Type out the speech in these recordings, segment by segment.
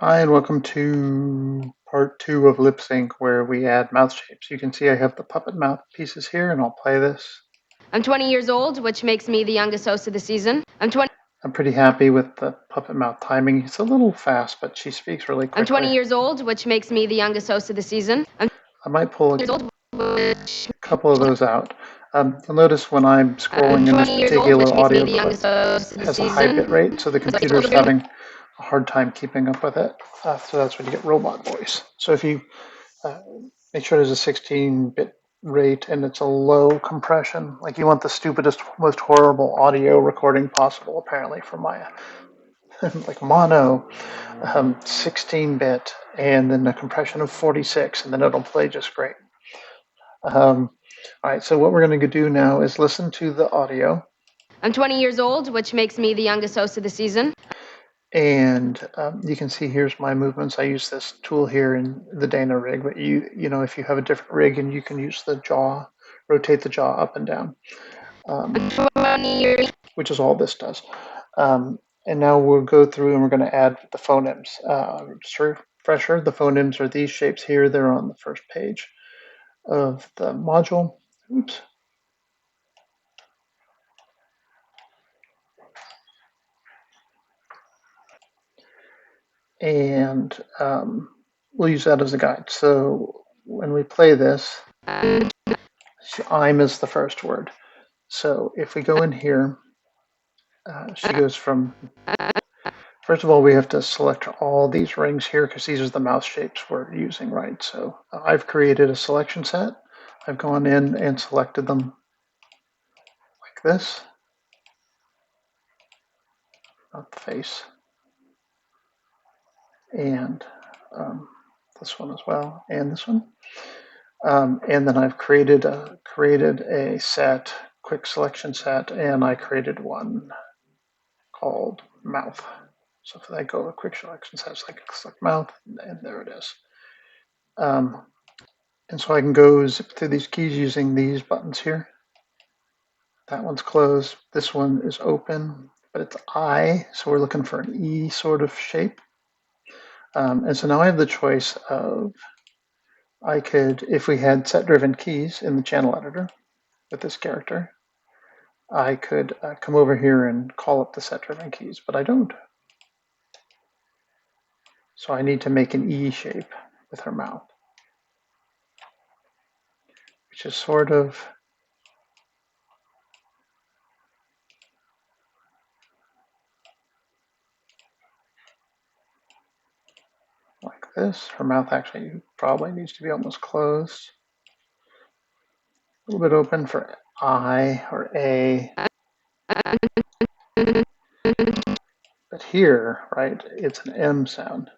Hi, and welcome to part 2 of LipSync, where we add mouth shapes. You can see I have the puppet mouth pieces here, and I'll play this. I'm 20 years old, which makes me the youngest host of the season. I'm pretty happy with the puppet mouth timing. It's a little fast, but she speaks really I'm 20 quickly. years old, which makes me the youngest host of the season. I might pull Years a old, which couple of those out. You'll notice when I'm I'm scrolling in this 20 years old, particular which makes me audio the clip, youngest host of it the has a high bit season. rate, so the As I computer's told you, having a hard time keeping up with it. So that's when you get robot voice. So if you uh, make sure there's a 16-bit rate and it's a low compression. Like you want the stupidest, most horrible audio recording possible, apparently, for Maya. Like mono, 16-bit, and then a compression of 46, and then it'll play just great. All right, so what we're going to do now is listen to the audio. I'm 20 years old, which makes me the youngest host of the season. And you can see here's my movements. I use this tool here in the Dana rig, but you know, if you have a different rig, and you can use the jaw, rotate the jaw up and down, which is all this does. And now we'll go through and we're going to add the phonemes. Just a refresher, the phonemes are these shapes here. They're on the first page of the module. Oops. And we'll use that as a guide. So when we play this, I'm is the first word. So if we go in here, she goes from, first of all, we have to select all these rings here because these are the mouse shapes we're using, right? So I've created a selection set. I've gone in and selected them like this, not the face, and this one as well, and this one. And then I've created a set, quick selection set, and I created one called mouth. So if I go to quick selection sets, I can select mouth, and there it is. And so I can go zip through these keys using these buttons here. That one's closed. This one is open, but it's I, so we're looking for an E sort of shape. And so now I have the choice of, I could, if we had set-driven keys in the channel editor with this character, I could come over here and call up the set-driven keys, but I don't. So I need to make an E shape with her mouth, which is sort of like this. Her mouth actually probably needs to be almost closed. A little bit open for I or A. But here, right, it's an M sound.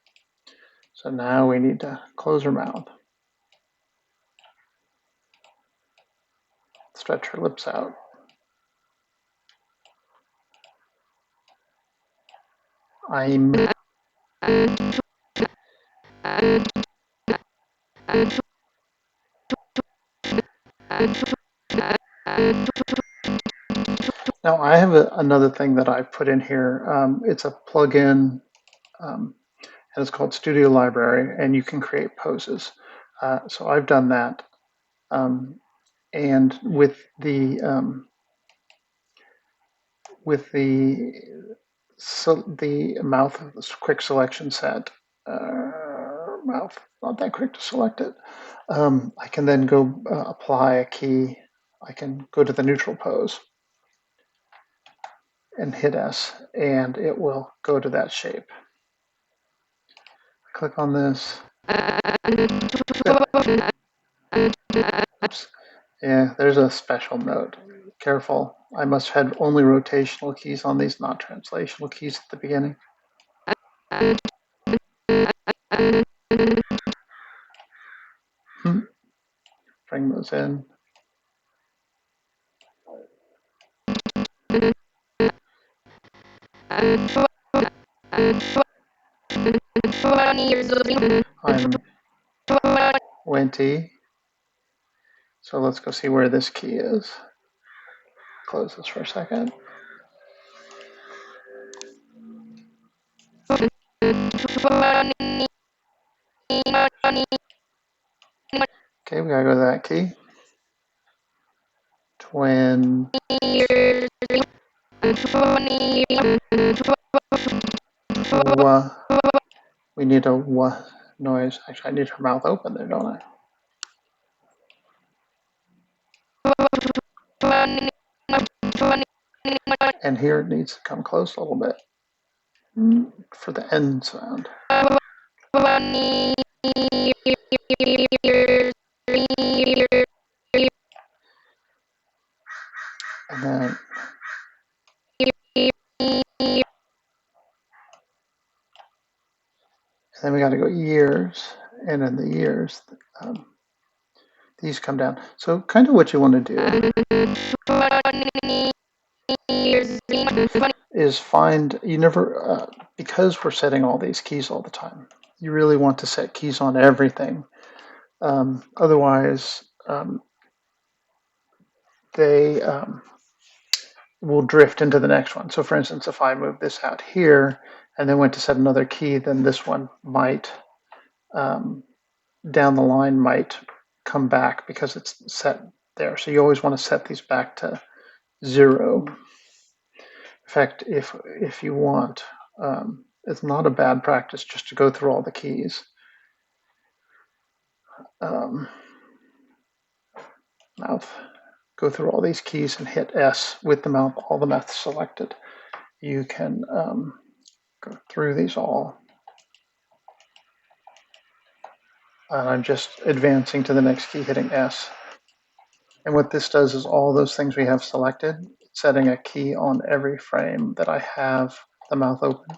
So now we need to close her mouth. Stretch her lips out. I'm. Now I have another thing that I put in here. It's a plugin, and it's called Studio Library, and you can create poses. So I've done that, and with the mouth of this quick selection set, mouth not that quick to select it. I can then go apply a key. I can go to the neutral pose and hit S, and it will go to that shape. Click on this. Oops. Yeah, there's a special note. Careful. I must have only rotational keys on these, not translational keys at the beginning. Bring those in. I'm 20. So let's go see where this key is. Close this for a second. Okay, we gotta go to that key. 20. We need a wah noise. Actually, I need her mouth open there, don't I? And here it needs to come close a little bit for the end sound. And then we got to go years, and in the years, these come down. So kind of what you want to do is find, you never, because we're setting all these keys all the time, you really want to set keys on everything. Otherwise, they will drift into the next one. So for instance, if I move this out here and then went to set another key, then this one might, down the line, might come back because it's set there. So you always want to set these back to 0. In fact, if you want, it's not a bad practice just to go through all the keys. Mouth. Go through all these keys and hit S with the mouth, all the mouth selected. You can go through these all. And I'm just advancing to the next key, hitting S. And what this does is all those things we have selected, setting a key on every frame that I have the mouth open,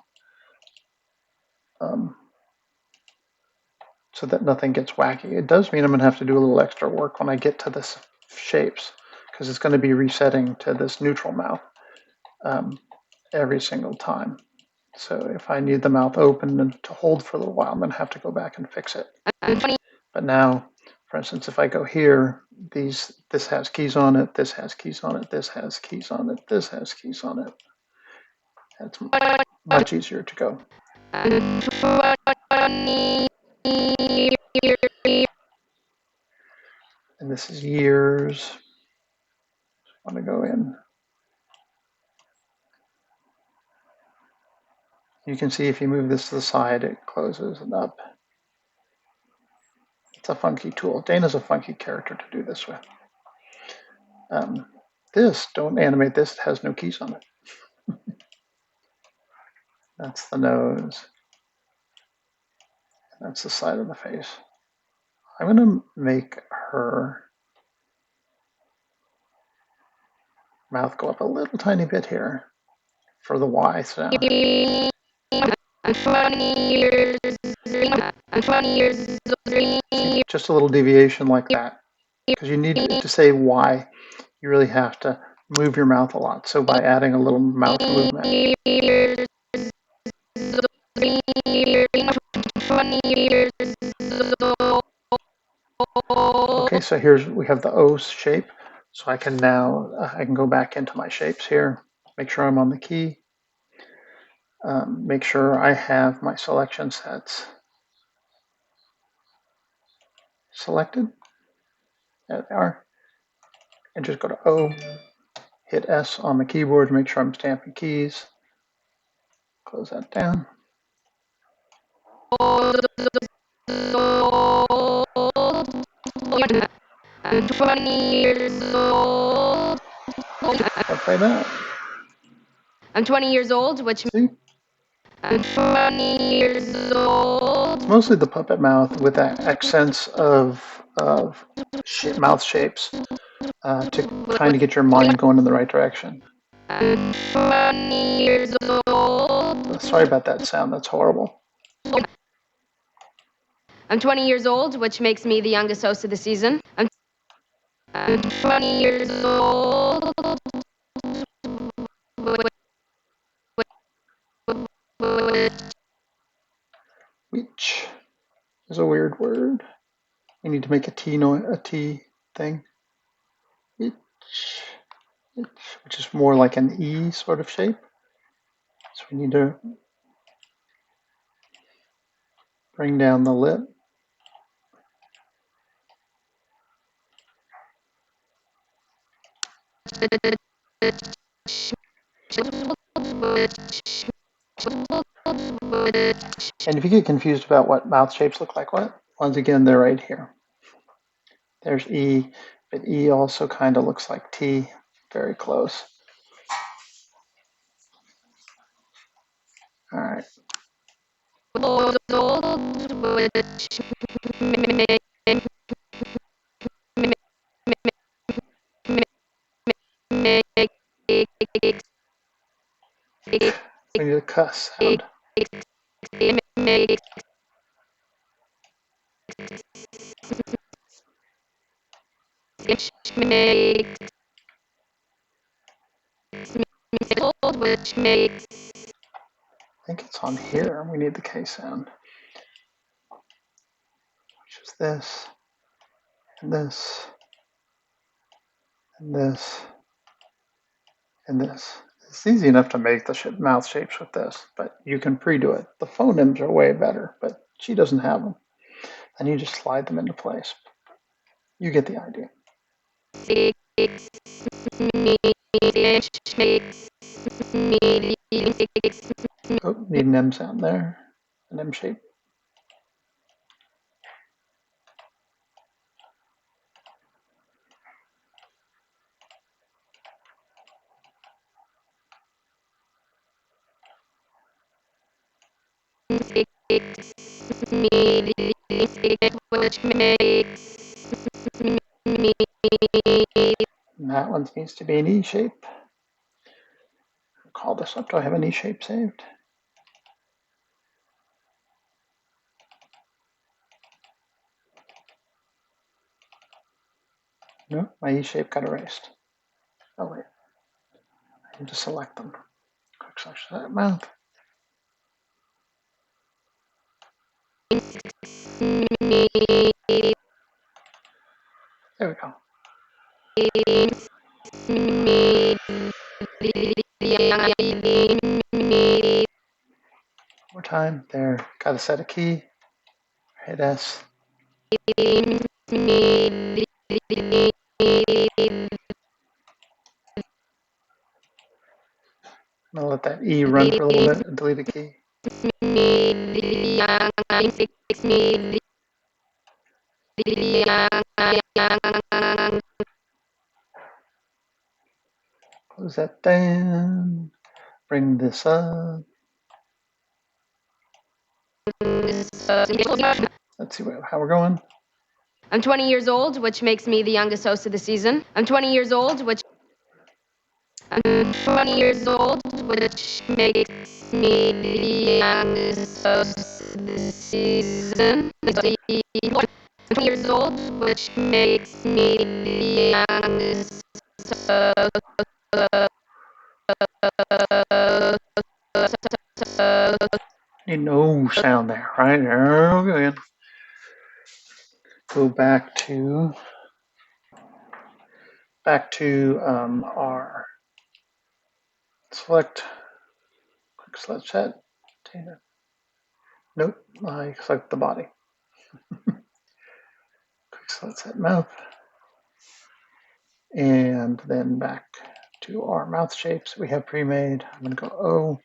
so that nothing gets wacky. It does mean I'm going to have to do a little extra work when I get to this shapes, because it's going to be resetting to this neutral mouth every single time. So if I need the mouth open and to hold for a little while, I'm going to have to go back and fix it. But now, for instance, if I go here, this has keys on it, this has keys on it, this has keys on it, this has keys on it. It's much easier to go. And this is years. I want to go in. You can see if you move this to the side, it closes it up. It's a funky tool. Dana's a funky character to do this with. This, don't animate this, it has no keys on it. That's the nose. That's the side of the face. I'm going to make her mouth go up a little tiny bit here for the Y sound. Just a little deviation like that. Because you need to say Y, you really have to move your mouth a lot. So by adding a little mouth movement. Okay, so we have the O shape. So I can now, I can go back into my shapes here, make sure I'm on the key, make sure I have my selection sets selected. There they are. And just go to O, hit S on the keyboard to make sure I'm stamping keys. Close that down. I'm 20 years old. I'll play that. I'm 20 years old, which See? I'm 20 years old. It's mostly the puppet mouth with accents of mouth shapes to kind of get your mind going in the right direction. I'm 20 years old. Sorry about that sound. That's horrible. I'm 20 years old, which makes me the youngest host of the season. I'm 20 years old. Which is a weird word. We need to make a T thing. Which is more like an E sort of shape. So we need to bring down the lip. And if you get confused about what mouth shapes look like what, once again, they're right here. There's E, but E also kind of looks like T, very close. All right. We need a cuss sound. I think it's on here. We need the K sound, which is this, and this, and this, and this. It's easy enough to make the mouth shapes with this, but you can pre-do it. The phonemes are way better, but she doesn't have them. And you just slide them into place. You get the idea. Oh, need an M sound there, an M shape. And that one needs to be an E shape. Call this up. Do I have an E shape saved? No, my E shape got erased. Oh wait, I need to select them. Quick slash that mouth. There we go. More time. There. Got to set a key. Hit S. I'm gonna let that E run for a little bit and delete a key. Close that down. Bring this up. Let's see how we're going. I'm 20 years old, which makes me the youngest host of the season. I'm 20 years old, which makes me the youngest host of the season. I'm 20 years old, which makes me the youngest Need no sound there, right? There we go. Go back to our select quick select set. Nope, I select the body. Quick select set mouth, and then back to our mouth shapes we have pre-made. I'm going to go O,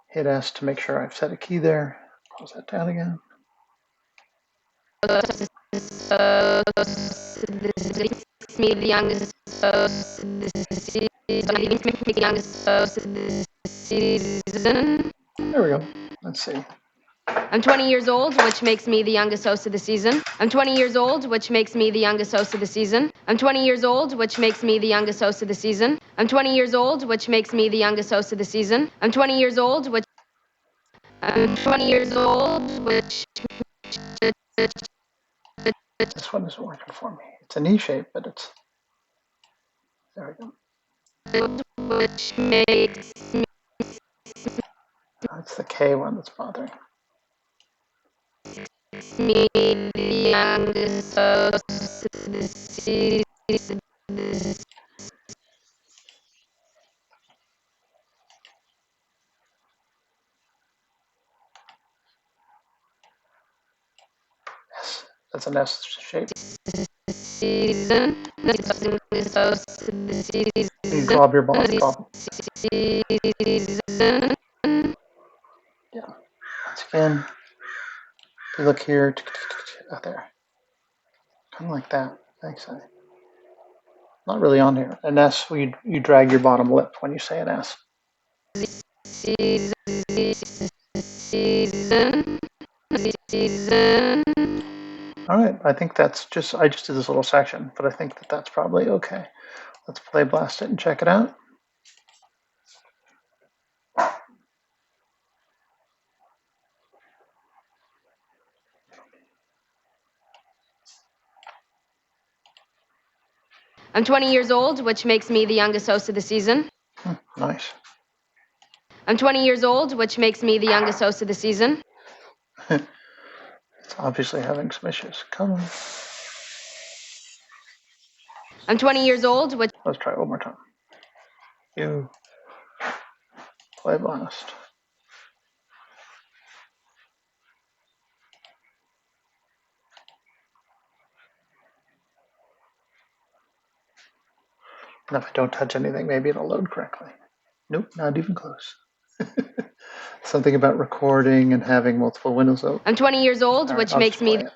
hit S to make sure I've set a key there. Close that down again. me the youngest host of the season. There we go. Let's see. I'm 20 years old, which makes me the youngest host of the season. I'm 20 years old, which makes me the youngest host of the season. I'm 20 years old, which makes me the youngest host of the season. I'm 20 years old, which makes me the youngest host of the season. I'm 20 years old, which I'm 20 years old, which This one isn't working for me. It's an E shape, but it's there we go. which makes That's the K one that's bothering. me the youngest host of the season. S. That's an S shape. Season. to the season. You drop your bottom. Drop. Yeah. Once again, if you look here, out there, kind of like that. Thanks. Not really on here. An S, you drag your bottom lip when you say an S. All right, I think I just did this little section, but I think that's probably okay. Let's play blast it and check it out. I'm 20 years old, which makes me the youngest host of the season. Nice. I'm 20 years old, which makes me the youngest host of the season. It's obviously having some issues. Come on. I'm 20 years old, which... Let's try it one more time. You play blast. And if I don't touch anything, maybe it'll load correctly. Nope, not even close. Something about recording and having multiple windows open. I'm 20 years old, which makes me... It.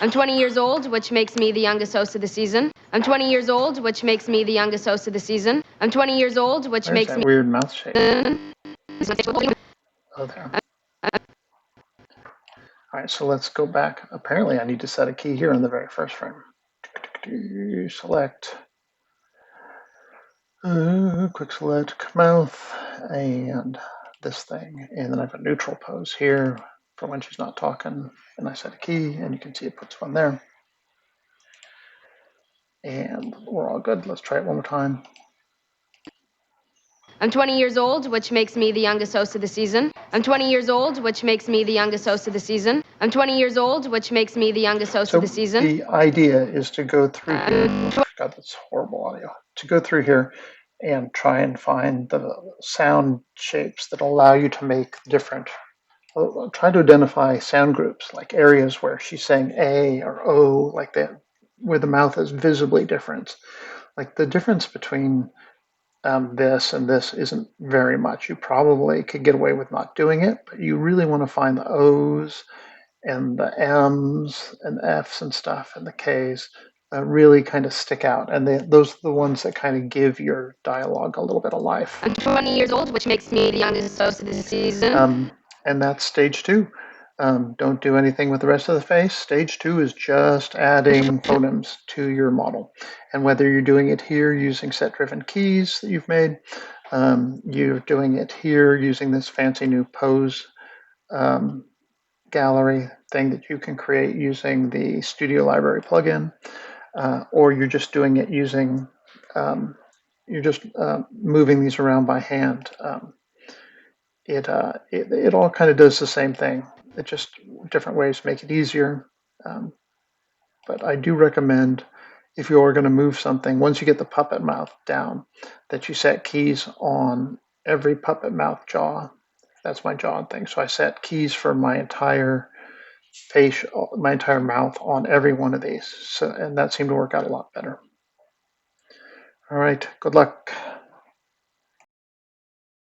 I'm 20 years old, which makes me the youngest host of the season. I'm 20 years old, which makes me the youngest host of the season. I'm 20 years old, which makes me... Weird mouth shape. Oh, there. All right, so let's go back. Apparently, I need to set a key here in the very first frame. Select. Quick select mouth and this thing. And then I have a neutral pose here for when she's not talking. And I set a key, and you can see it puts one there. And we're all good. Let's try it one more time. I'm 20 years old, which makes me the youngest host of the season. I'm 20 years old, which makes me the youngest host of the season. I'm 20 years old, which makes me the youngest host of the season. The idea is to go through here. God, that's horrible audio. To go through here and try and find the sound shapes that allow you to make different. Try to identify sound groups, like areas where she's saying A or O, like that, where the mouth is visibly different. Like the difference between this and this isn't very much. You probably could get away with not doing it, but you really want to find the O's and the M's and F's and stuff and the K's really kind of stick out. And those are the ones that kind of give your dialogue a little bit of life. I'm 20 years old, which makes me the youngest host of the season. And that's stage 2. Don't do anything with the rest of the face. Stage 2 is just adding phonemes to your model. And whether you're doing it here using set-driven keys that you've made, you're doing it here using this fancy new pose gallery thing that you can create using the Studio Library plugin, or you're just doing it using, you're just moving these around by hand. It all kind of does the same thing. It just different ways make it easier. But I do recommend, if you're going to move something, once you get the puppet mouth down, that you set keys on every puppet mouth jaw. That's my jaw thing. So I set keys for my entire face, my entire mouth on every one of these. So, and that seemed to work out a lot better. All right, good luck.